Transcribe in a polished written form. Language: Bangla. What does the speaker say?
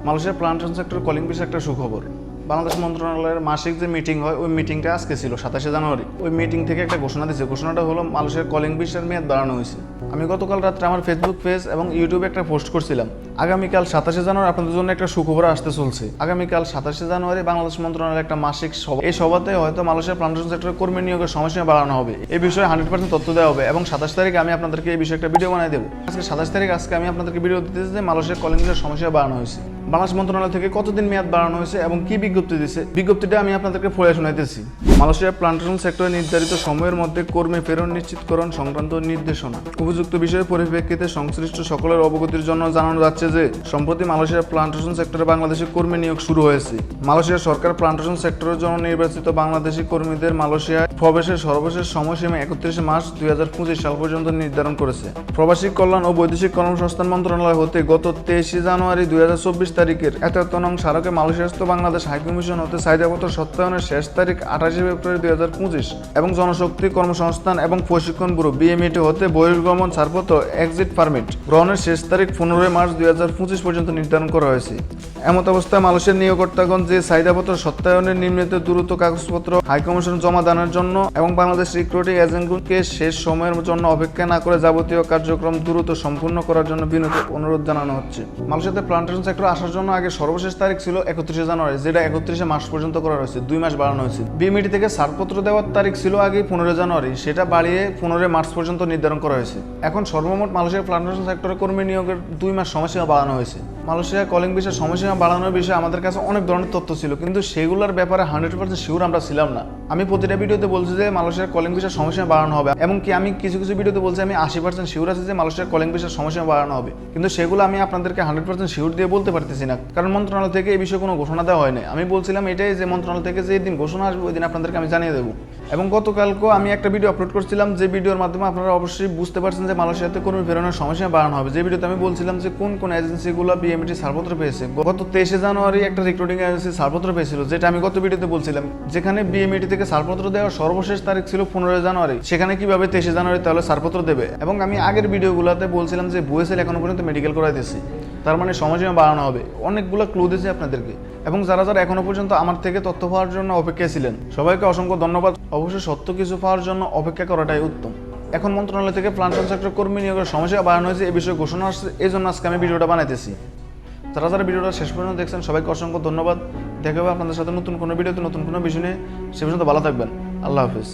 মালয়েশিয়ার প্লান্টেশন সেক্টর কলিং বিষয়ে একটা সুখবর। বাংলাদেশ মন্ত্রণালয়ের মাসিক যে মিটিং হয় ওই মিটিংটা আজকে ছিল 27শে জানুয়ারি। ওই মিটিং থেকে একটা ঘোষণা দিয়েছে। ঘোষণাটা হলো মালয়েশিয়ার কলিং বিষয়ের মেয়াদ বাড়ানো হয়েছে। আমি গতকাল রাত্রে আমার ফেসবুক পেজ এবং ইউটিউবে একটা পোস্ট করছিলাম। আগামীকাল 27শে জানুয়ারি আপনাদের জন্য একটা সুখবর আসতে চলছে। আগামীকাল 27শে জানুয়ারি বাংলাদেশ মন্ত্রণালয়ের একটা মাসিক সভা। এই সভাতে হয়তো মালয়েশিয়ার প্লান্টেশন সেক্টরের কর্মী নিয়োগের সময়সীমা বাড়ানো হবে। এই বিষয়ে 100% তথ্য দেওয়া হবে এবং 27 তারিখে আমি আপনাদেরকে এই বিষয়ে একটা ভিডিও বানিয়ে দেবো। আজকে 27 তারিখ আজকে আমি আপনাদেরকে ভিডিও দিতেছি যে মালয়েশিয়ার কলিং বিষয়ের সময়সীমা বাড়ানো হয়েছে। বাংলাদেশ মন্ত্রণালয় থেকে কতদিন মেয়াদ বাড়ানো হয়েছে এবং কি বিজ্ঞপ্তি দিয়েছে, বিজ্ঞপ্তিটা আমি আপনাদেরকে পড়ে শোনাইতেছি। মালয়েশিয়ার প্লান্টেশন সেক্টরে নির্ধারিত সময়ের মধ্যে কর্মী ফেরত নিশ্চিতকরণ সংক্রান্ত নির্দেশনা। উপযুক্ত বিষয়ের পরিপ্রেক্ষিতে সংশ্লিষ্ট সকলের অবগতির জন্য জানানো যাচ্ছে যে সম্প্রতি মালয়েশিয়ার প্লান্টেশন সেক্টরে বাংলাদেশি কর্মী নিয়োগ শুরু হয়েছে। মালয়েশিয়ার সরকার প্লান্টেশন সেক্টরের জন্য নির্বাচিত বাংলাদেশি কর্মীদের মালয়েশিয়ায় প্রবেশের সর্বশেষ সময়সীমা 31 মার্চ 2025 সাল পর্যন্ত নির্ধারণ করেছে। প্রবাসী কল্যাণ ও বৈদেশিক কর্মসংস্থান মন্ত্রণালয় হতে গত 23 জানুয়ারি 2024 তারিখের 71 নং স্মারকে মালয়েশিয়াস্থ বাংলাদেশ হাইকমিশন হতে চাহিদাপত্র সত্যায়নের শেষ তারিখ 28 ফেব্রুয়ারি 2025 এবং জনশক্তি কর্মসংস্থান এবং প্রশিক্ষণ ব্যুরো বিএমইটি হতে বহির্গমন ছাড়পত্র এক্সিট পারমিট গ্রহণের শেষ তারিখ 15 মার্চ 2025 পর্যন্ত নির্ধারণ করা হয়েছে। এমত অবস্থায় মালয়েশিয়ার নিয়োগকর্তাগণ যে চাহিদাপত্র সত্যায়নের নিম্নিত দ্রুত কাগজপত্র হাইকমিশন জমা দানের জন্য এবং বাংলাদেশ রিক্রুটিং এজেন্টকে শেষ সময়ের জন্য অপেক্ষা না করে যাবতীয় কার্যক্রম দ্রুত সম্পূর্ণ করার জন্য বিনীত অনুরোধ জানানো হচ্ছে। মালয়েশিয়াতে প্লান্টেশন সেক্টর আসার জন্য আগে সর্বশেষ তারিখ ছিল 31 জানুয়ারি, যেটা 31 মার্চ পর্যন্ত করা হয়েছে, 2 মাস বাড়ানো হয়েছে। বিএমইটি থেকে ছাড়পত্র দেওয়ার তারিখ ছিল আগে 15 জানুয়ারি, সেটা বাড়িয়ে 15 মার্চ পর্যন্ত নির্ধারণ করা হয়েছে। এখন সর্বমোট মালয়েশিয়ার প্লান্টেশন সেক্টরে কর্মী নিয়োগের 2 মাস সময়সীমা বাড়ানো হয়েছে। মালয়েশিয়া কলিং বিষয়ে সময়সীমা বাড়ানোর বিষয়ে আমাদের কাছে অনেক ধরনের তথ্য ছিল, কিন্তু সেগুলোর ব্যাপারে 100% শিওর আমরা ছিলাম না। আমি প্রতিটা ভিডিওতে বলছি যে মালয়েশিয়ার কলিং বিষয়ে সময়সীমা বাড়ানো হবে, এমনকি আমি কিছু কিছু ভিডিওতে বলছি আমি 80% শিওর আছি যে মালয়েশিয়ার কলিং বিষয়ে সময়সীমা বাড়ানো হবে, কিন্তু সেগুলো আমি আপনাদেরকে 100% শিওর দিয়ে বলতে পারতেছি না, কারণ মন্ত্রণালয় থেকে এই বিষয়ে কোনো ঘোষণা দেওয়া হয়নি। আমি বলছিলাম এটাই যে মন্ত্রণালয় থেকে যে দিন ঘোষণা আসবে ওই দিন আপনাদেরকে আমি জানিয়ে দেবো। এবং গতকালকেও আমি একটা ভিডিও আপলোড করছিলাম, যে ভিডিওর মাধ্যমে আপনারা অবশ্যই বুঝতে পারছেন যে মালয়েশিয়াতে কর্মী ফেরানোর সময়সীমা বাড়ানো হবে। যে ভিডিওতে আমি বলছিলাম যে কোন কোন এজেন্সিগুলো বিএমইটি ছাড়পত্র পেয়েছে। গত 23 জানুয়ারি একটা রিক্রুটিং এজেন্সি ছাড়পত্র পেয়েছিল, যেটা আমি গত ভিডিওতে বলছিলাম, যেখানে বিএমইটি থেকে ছাড়পত্র দেওয়ার সর্বশেষ তারিখ ছিল 15 জানুয়ারি। সেখানে কিভাবে 23 জানুয়ারি তাহলে ছাড়পত্র দেবে। এবং আমি আগের ভিডিওগুলোতে বলছিলাম যে বুয়েসেল এখনো পর্যন্ত মেডিকেল করাইতেছি, তার মানে সময়সীমা বাড়ানো হবে। অনেকগুলো ক্লু দিয়েছি আপনাদেরকে, এবং যারা যারা এখনো পর্যন্ত আমার থেকে তথ্য পাওয়ার জন্য অপেক্ষায় ছিলেন সবাইকে অসংখ্য ধন্যবাদ। অবশ্যই সত্য কিছু পাওয়ার জন্য অপেক্ষা করাটাই উত্তম। এখন মন্ত্রণালয় থেকে প্লান্টেশন সেক্টর কর্মী নিয়োগের সময়সীমা বাড়ানো হয়েছে, এই বিষয়ে ঘোষণা আসছে, এই জন্য আজকে আমি ভিডিওটা বানাইতেছি। যারা যারা ভিডিওটা শেষ পর্যন্ত দেখছেন সবাইকে অসংখ্য ধন্যবাদ। দেখা হবে আপনাদের সাথে নতুন কোনো ভিডিওতে নতুন কোনো বিষয় নিয়ে। সে পর্যন্ত ভালো থাকবেন। আল্লাহ হাফিজ।